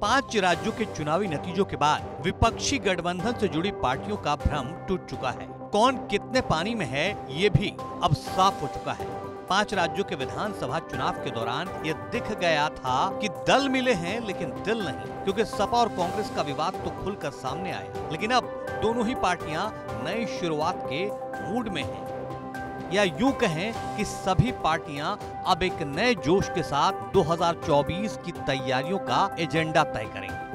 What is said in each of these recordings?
5 राज्यों के चुनावी नतीजों के बाद विपक्षी गठबंधन से जुड़ी पार्टियों का भ्रम टूट चुका है। कौन कितने पानी में है ये भी अब साफ हो चुका है। 5 राज्यों के विधानसभा चुनाव के दौरान ये दिख गया था कि दल मिले हैं लेकिन दिल नहीं, क्योंकि सपा और कांग्रेस का विवाद तो खुलकर सामने आया। लेकिन अब दोनों ही पार्टियां नई शुरुआत के मूड में हैं, या यूं कहें कि सभी पार्टियां अब एक नए जोश के साथ 2024 की तैयारियों का एजेंडा तय करेंगी।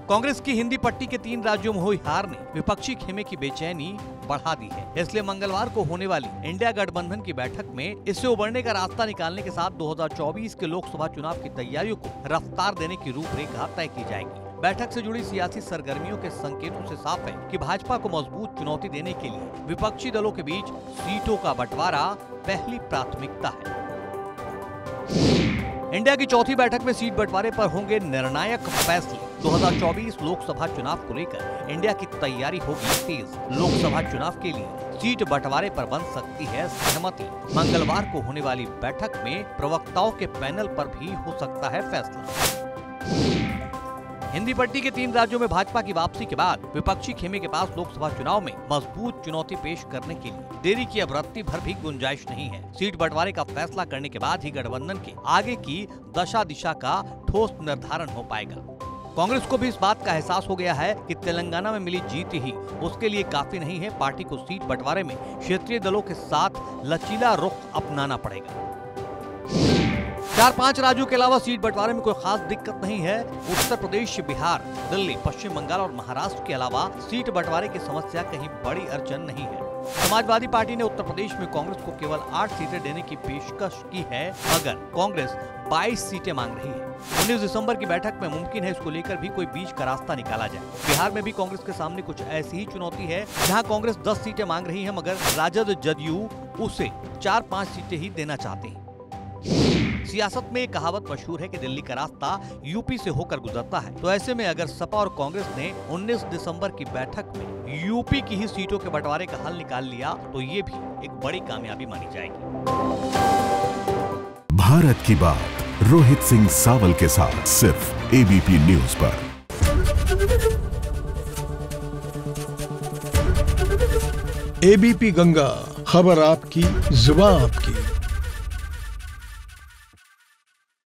कांग्रेस की हिंदी पट्टी के 3 राज्यों में हुई हार ने विपक्षी खेमे की बेचैनी बढ़ा दी है। इसलिए मंगलवार को होने वाली इंडिया गठबंधन की बैठक में इससे उबरने का रास्ता निकालने के साथ 2024 के लोकसभा चुनाव की तैयारियों को रफ्तार देने की रूपरेखा तय की जाएगी। बैठक से जुड़ी सियासी सरगर्मियों के संकेतों से साफ है कि भाजपा को मजबूत चुनौती देने के लिए विपक्षी दलों के बीच सीटों का बंटवारा पहली प्राथमिकता है। इंडिया की चौथी बैठक में सीट बंटवारे पर होंगे निर्णायक फैसले। 2024 लोकसभा चुनाव को लेकर इंडिया की तैयारी होगी तेज। लोकसभा चुनाव के लिए सीट बंटवारे पर बन सकती है सहमति। मंगलवार को होने वाली बैठक में प्रवक्ताओं के पैनल पर भी हो सकता है फैसला। हिंदी पट्टी के 3 राज्यों में भाजपा की वापसी के बाद विपक्षी खेमे के पास लोकसभा चुनाव में मजबूत चुनौती पेश करने के लिए देरी की अब रत्ती भर भी गुंजाइश नहीं है। सीट बंटवारे का फैसला करने के बाद ही गठबंधन के आगे की दशा दिशा का ठोस निर्धारण हो पाएगा। कांग्रेस को भी इस बात का एहसास हो गया है कि तेलंगाना में मिली जीत ही उसके लिए काफी नहीं है। पार्टी को सीट बंटवारे में क्षेत्रीय दलों के साथ लचीला रुख अपनाना पड़ेगा। 4-5 राज्यों के अलावा सीट बंटवारे में कोई खास दिक्कत नहीं है। उत्तर प्रदेश, बिहार, दिल्ली, पश्चिम बंगाल और महाराष्ट्र के अलावा सीट बंटवारे की समस्या कहीं बड़ी अड़चन नहीं है। समाजवादी पार्टी ने उत्तर प्रदेश में कांग्रेस को केवल 8 सीटें देने की पेशकश की है, मगर कांग्रेस 22 सीटें मांग रही है। 19 दिसंबर की बैठक में मुमकिन है इसको लेकर भी कोई बीच का रास्ता निकाला जाए। बिहार में भी कांग्रेस के सामने कुछ ऐसी ही चुनौती है, जहां कांग्रेस 10 सीटें मांग रही है, मगर राजद जदयू उसे 4-5 सीटें ही देना चाहते हैं। सियासत में एक कहावत मशहूर है कि दिल्ली का रास्ता यूपी से होकर गुजरता है। तो ऐसे में अगर सपा और कांग्रेस ने 19 दिसंबर की बैठक में यूपी की ही सीटों के बंटवारे का हल निकाल लिया तो ये भी एक बड़ी कामयाबी मानी जाएगी। भारत की बात रोहित सिंह सावल के साथ सिर्फ एबीपी न्यूज पर। एबीपी गंगा, खबर आपकी, जुबान आपकी।